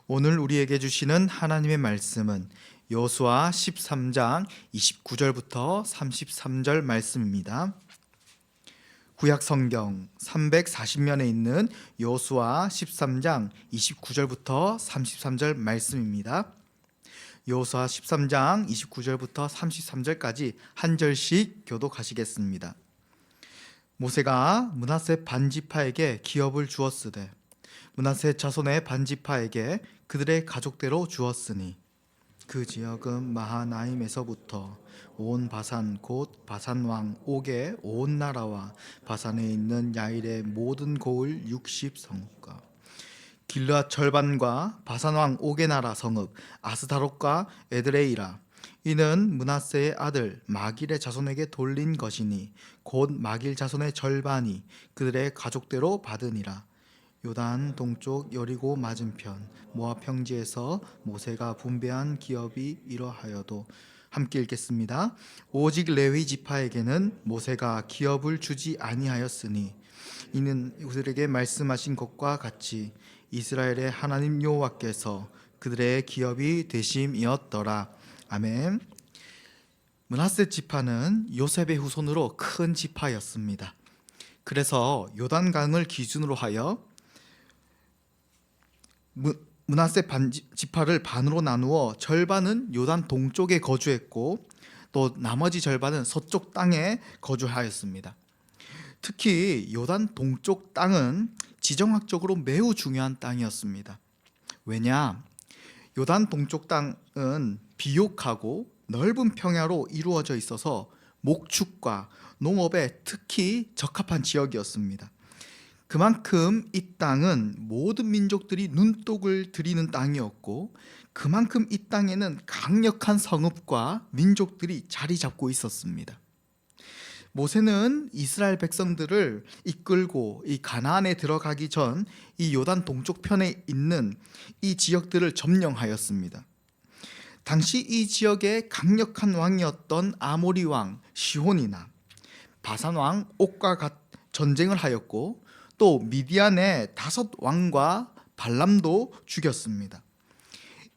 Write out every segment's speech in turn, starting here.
오늘 우리에게 주시는 하나님의 말씀은 여호수아 13장 29절부터 33절 말씀입니다. 구약 성경 340면에 있는 여호수아 13장 29절부터 33절 말씀입니다. 여호수아 13장 29절부터 33절까지 한 절씩 교독하시겠습니다. 모세가 므낫세 반지파에게 기업을 주었으되 므낫세 자손의 반지파에게 그들의 가족대로 주었으니 그 지역은 마하나임에서부터 온 바산 곧 바산 왕 옥의 온 나라와 바산에 있는 야일의 모든 고을 60성읍과 길르앗 절반과 바산 왕 옥의 나라 성읍 아스다롯과 에드레이라. 이는 므낫세의 아들 마길의 자손에게 돌린 것이니 곧 마길 자손의 절반이 그들의 가족대로 받으니라. 요단 동쪽 여리고 맞은편 모압 평지에서 모세가 분배한 기업이 이러하여도. 함께 읽겠습니다. 오직 레위 지파에게는 모세가 기업을 주지 아니하였으니 이는 그들에게 말씀하신 것과 같이 이스라엘의 하나님 여호와께서 그들의 기업이 되심이었더라. 아멘. 므낫세 지파는 요셉의 후손으로 큰 지파였습니다. 그래서 요단강을 기준으로 하여 므낫세 지파를 반으로 나누어 절반은 요단 동쪽에 거주했고 또 나머지 절반은 서쪽 땅에 거주하였습니다. 특히 요단 동쪽 땅은 지정학적으로 매우 중요한 땅이었습니다. 왜냐? 요단 동쪽 땅은 비옥하고 넓은 평야로 이루어져 있어서 목축과 농업에 특히 적합한 지역이었습니다. 그만큼 이 땅은 모든 민족들이 눈독을 들이는 땅이었고 그만큼 이 땅에는 강력한 성읍과 민족들이 자리 잡고 있었습니다. 모세는 이스라엘 백성들을 이끌고 이 가나안에 들어가기 전 이 요단 동쪽 편에 있는 이 지역들을 점령하였습니다. 당시 이 지역의 강력한 왕이었던 아모리 왕 시혼이나 바산 왕 옥과 전쟁을 하였고 또 미디안의 5 왕과 발람도 죽였습니다.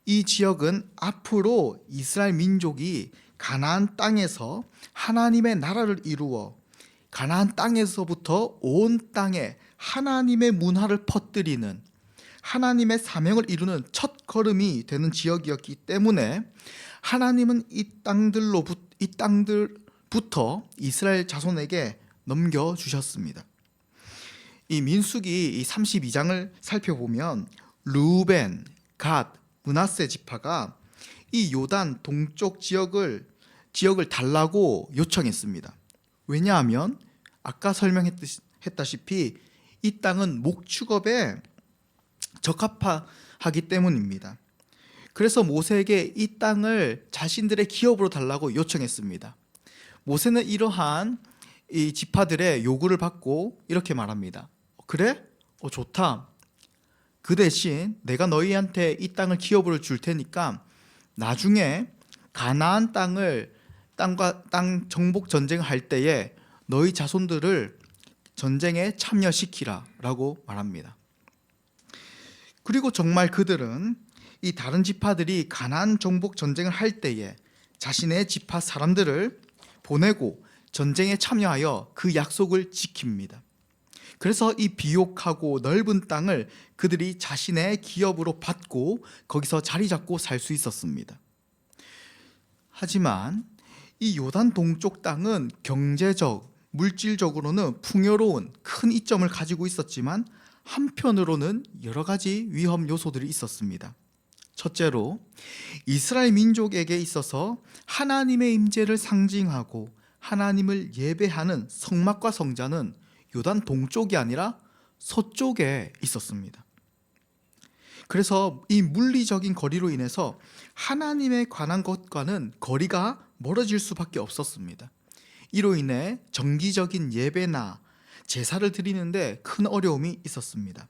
이 지역은 앞으로 이스라엘 민족이 가나안 땅에서 하나님의 나라를 이루어 가나안 땅에서부터 온 땅에 하나님의 문화를 퍼뜨리는 하나님의 사명을 이루는 첫 걸음이 되는 지역이었기 때문에 하나님은 이 땅들부터 이스라엘 자손에게 넘겨주셨습니다. 이 민수기 32장을 살펴보면 르우벤, 갓, 므낫세 지파가 이 요단 동쪽 지역을 달라고 요청했습니다. 왜냐하면 아까 설명했다시피 이 땅은 목축업에 적합하기 때문입니다. 그래서 모세에게 이 땅을 자신들의 기업으로 달라고 요청했습니다. 모세는 이러한 이 지파들의 요구를 받고 이렇게 말합니다. 그래? 좋다. 그 대신 내가 너희한테 이 땅을 기업으로 줄 테니까 나중에 가나안 땅 정복 전쟁을 할 때에 너희 자손들을 전쟁에 참여시키라 라고 말합니다. 그리고 정말 그들은 이 다른 지파들이 가나안 정복 전쟁을 할 때에 자신의 지파 사람들을 보내고 전쟁에 참여하여 그 약속을 지킵니다. 그래서 이 비옥하고 넓은 땅을 그들이 자신의 기업으로 받고 거기서 자리 잡고 살 수 있었습니다. 하지만 이 요단 동쪽 땅은 경제적, 물질적으로는 풍요로운 큰 이점을 가지고 있었지만 한편으로는 여러 가지 위험 요소들이 있었습니다. 첫째로 이스라엘 민족에게 있어서 하나님의 임재를 상징하고 하나님을 예배하는 성막과 성전은 요단 동쪽이 아니라 서쪽에 있었습니다. 그래서 이 물리적인 거리로 인해서 하나님에 관한 것과는 거리가 멀어질 수밖에 없었습니다. 이로 인해 정기적인 예배나 제사를 드리는데 큰 어려움이 있었습니다.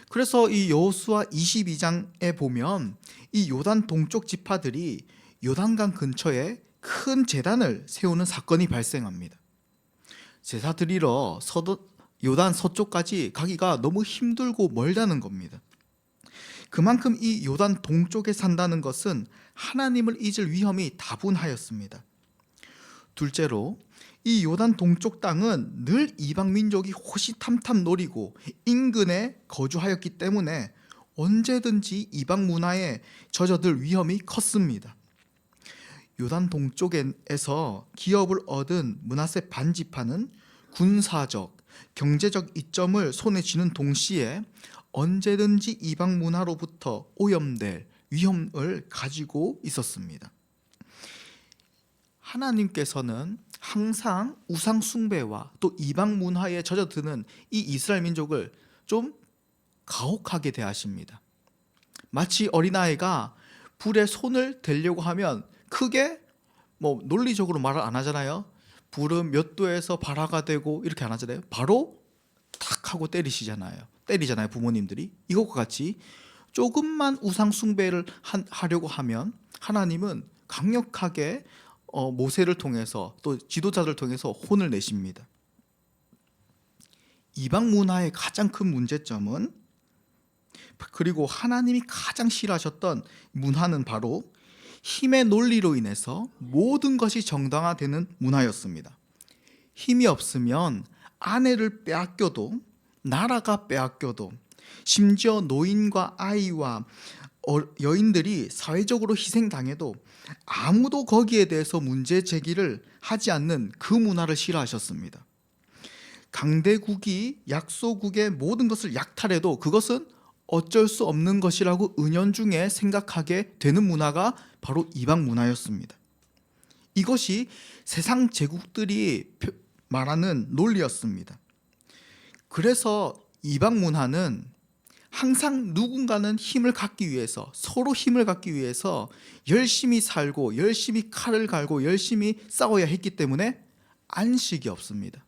그래서 이 여호수아 22장에 보면 이 요단 동쪽 지파들이 요단강 근처에 큰 제단을 세우는 사건이 발생합니다. 제사 드리러 요단 서쪽까지 가기가 너무 힘들고 멀다는 겁니다. 그만큼 이 요단 동쪽에 산다는 것은 하나님을 잊을 위험이 다분하였습니다. 둘째로 이 요단 동쪽 땅은 늘 이방 민족이 호시탐탐 노리고 인근에 거주하였기 때문에 언제든지 이방 문화에 젖어들 위험이 컸습니다. 요단 동쪽에서 기업을 얻은 므낫세 반지파는 군사적, 경제적 이점을 손에 쥐는 동시에 언제든지 이방 문화로부터 오염될 위험을 가지고 있었습니다. 하나님께서는 항상 우상 숭배와 또 이방 문화에 젖어드는 이 이스라엘 민족을 좀 가혹하게 대하십니다. 마치 어린아이가 불에 손을 대려고 하면 크게 논리적으로 말을 안 하잖아요. 불은 몇 도에서 발화가 되고 이렇게 안 하잖아요. 바로 탁 하고 때리잖아요 부모님들이. 이것과 같이 조금만 우상 숭배를 하려고 하면 하나님은 강력하게 모세를 통해서 또 지도자들 통해서 혼을 내십니다. 이방 문화의 가장 큰 문제점은, 그리고 하나님이 가장 싫어하셨던 문화는 바로 힘의 논리로 인해서 모든 것이 정당화되는 문화였습니다. 힘이 없으면 아내를 빼앗겨도, 나라가 빼앗겨도, 심지어 노인과 아이와 여인들이 사회적으로 희생당해도 아무도 거기에 대해서 문제 제기를 하지 않는 그 문화를 싫어하셨습니다. 강대국이 약소국의 모든 것을 약탈해도 그것은 어쩔 수 없는 것이라고 은연중에 생각하게 되는 문화가 바로 이방 문화였습니다. 이것이 세상 제국들이 말하는 논리였습니다. 그래서 이방 문화는 항상 누군가는 힘을 갖기 위해서, 서로 힘을 갖기 위해서 열심히 살고 열심히 칼을 갈고 열심히 싸워야 했기 때문에 안식이 없습니다.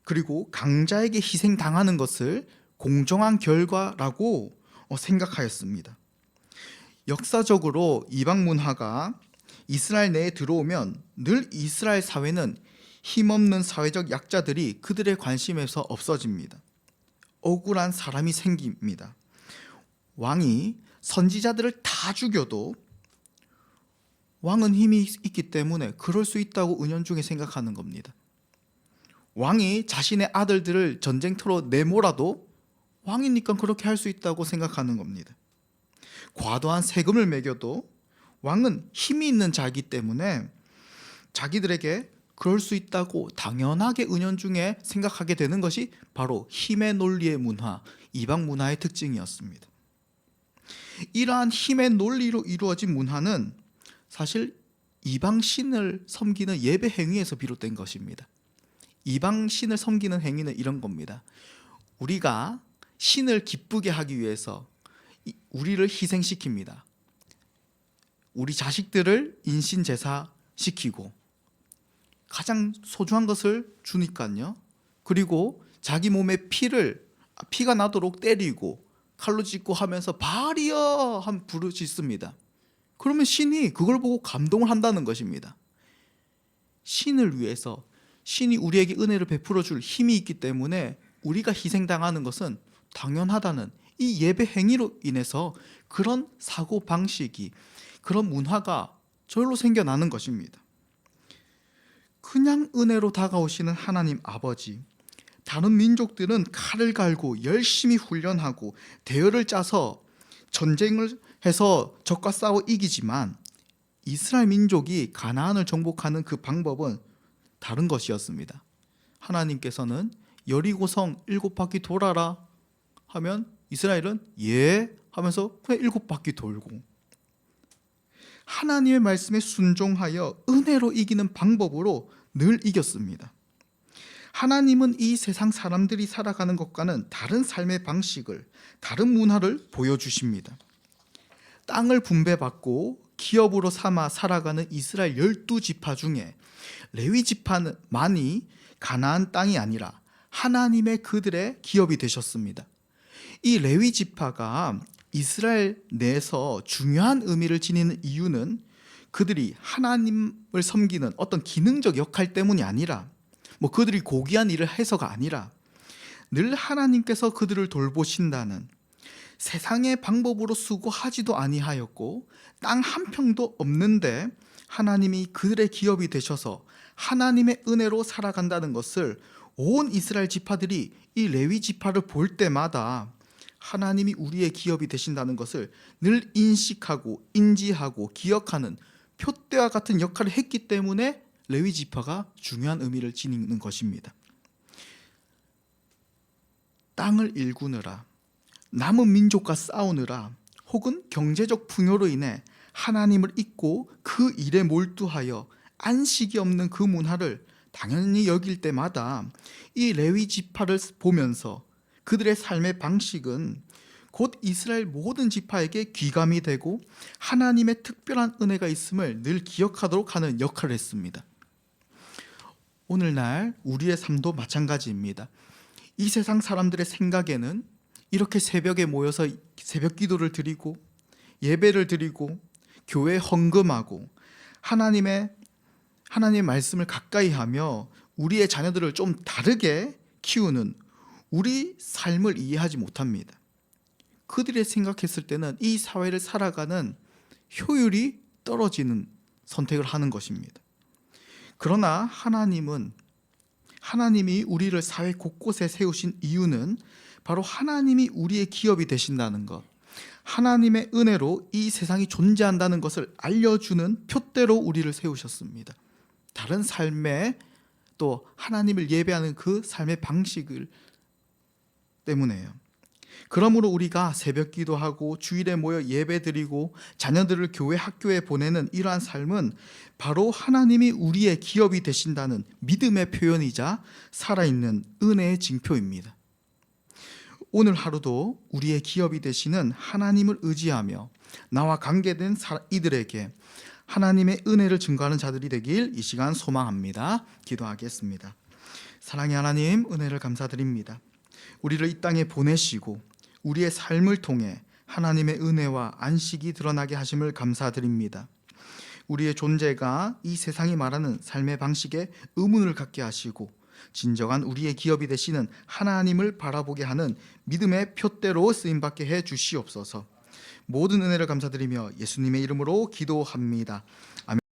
그리고 강자에게 희생당하는 것을 공정한 결과라고 생각하였습니다. 역사적으로 이방 문화가 이스라엘 내에 들어오면 늘 이스라엘 사회는 힘없는 사회적 약자들이 그들의 관심에서 없어집니다. 억울한 사람이 생깁니다. 왕이 선지자들을 다 죽여도 왕은 힘이 있기 때문에 그럴 수 있다고 은연중에 생각하는 겁니다. 왕이 자신의 아들들을 전쟁터로 내몰아도 왕이니까 그렇게 할 수 있다고 생각하는 겁니다. 과도한 세금을 매겨도 왕은 힘이 있는 자이기 때문에 자기들에게 그럴 수 있다고 당연하게 은연중에 생각하게 되는 것이 바로 힘의 논리의 문화, 이방 문화의 특징이었습니다. 이러한 힘의 논리로 이루어진 문화는 사실 이방 신을 섬기는 예배 행위에서 비롯된 것입니다. 이방 신을 섬기는 행위는 이런 겁니다. 우리가 신을 기쁘게 하기 위해서 우리를 희생시킵니다. 우리 자식들을 인신제사시키고 가장 소중한 것을 주니까요. 그리고 자기 몸에 피가 나도록 때리고 칼로 찢고 하면서 바리여 하면 부르짖습니다. 그러면 신이 그걸 보고 감동을 한다는 것입니다. 신을 위해서, 신이 우리에게 은혜를 베풀어 줄 힘이 있기 때문에 우리가 희생당하는 것은 당연하다는 이 예배 행위로 인해서 그런 사고 방식이, 그런 문화가 저절로 생겨나는 것입니다. 그냥 은혜로 다가오시는 하나님 아버지, 다른 민족들은 칼을 갈고 열심히 훈련하고 대열을 짜서 전쟁을 해서 적과 싸워 이기지만 이스라엘 민족이 가나안을 정복하는 그 방법은 다른 것이었습니다. 하나님께서는 여리고성 7바퀴 돌아라 하면 이스라엘은 예 하면서 그냥 7바퀴 돌고, 하나님의 말씀에 순종하여 은혜로 이기는 방법으로 늘 이겼습니다. 하나님은 이 세상 사람들이 살아가는 것과는 다른 삶의 방식을, 다른 문화를 보여주십니다. 땅을 분배받고 기업으로 삼아 살아가는 이스라엘 12지파 중에 레위 지파만이 가나안 땅이 아니라 하나님의 그들의 기업이 되셨습니다. 이 레위 지파가 이스라엘 내에서 중요한 의미를 지니는 이유는 그들이 하나님을 섬기는 어떤 기능적 역할 때문이 아니라, 그들이 고귀한 일을 해서가 아니라 늘 하나님께서 그들을 돌보신다는, 세상의 방법으로 수고하지도 아니하였고 땅 한 평도 없는데 하나님이 그들의 기업이 되셔서 하나님의 은혜로 살아간다는 것을 온 이스라엘 지파들이 이 레위 지파를 볼 때마다 하나님이 우리의 기업이 되신다는 것을 늘 인식하고 인지하고 기억하는 표대와 같은 역할을 했기 때문에 레위 지파가 중요한 의미를 지니는 것입니다. 땅을 일구느라, 남은 민족과 싸우느라, 혹은 경제적 풍요로 인해 하나님을 잊고 그 일에 몰두하여 안식이 없는 그 문화를 당연히 여길 때마다 이 레위 지파를 보면서 그들의 삶의 방식은 곧 이스라엘 모든 지파에게 귀감이 되고 하나님의 특별한 은혜가 있음을 늘 기억하도록 하는 역할을 했습니다. 오늘날 우리의 삶도 마찬가지입니다. 이 세상 사람들의 생각에는 이렇게 새벽에 모여서 새벽 기도를 드리고 예배를 드리고 교회에 헌금하고 하나님의 말씀을 가까이 하며 우리의 자녀들을 좀 다르게 키우는 우리 삶을 이해하지 못합니다. 그들이 생각했을 때는 이 사회를 살아가는 효율이 떨어지는 선택을 하는 것입니다. 그러나 하나님이 우리를 사회 곳곳에 세우신 이유는 바로 하나님이 우리의 기업이 되신다는 것, 하나님의 은혜로 이 세상이 존재한다는 것을 알려주는 표대로 우리를 세우셨습니다. 다른 삶에 또 하나님을 예배하는 그 삶의 방식을 때문에요. 그러므로 우리가 새벽 기도하고 주일에 모여 예배드리고 자녀들을 교회 학교에 보내는 이러한 삶은 바로 하나님이 우리의 기업이 되신다는 믿음의 표현이자 살아있는 은혜의 징표입니다. 오늘 하루도 우리의 기업이 되시는 하나님을 의지하며 나와 관계된 이들에게 하나님의 은혜를 증거하는 자들이 되길 이 시간 소망합니다. 기도하겠습니다. 사랑의 하나님, 은혜를 감사드립니다. 우리를 이 땅에 보내시고 우리의 삶을 통해 하나님의 은혜와 안식이 드러나게 하심을 감사드립니다. 우리의 존재가 이 세상이 말하는 삶의 방식에 의문을 갖게 하시고 진정한 우리의 기업이 되시는 하나님을 바라보게 하는 믿음의 표대로 쓰임받게 해 주시옵소서. 모든 은혜를 감사드리며 예수님의 이름으로 기도합니다. 아멘.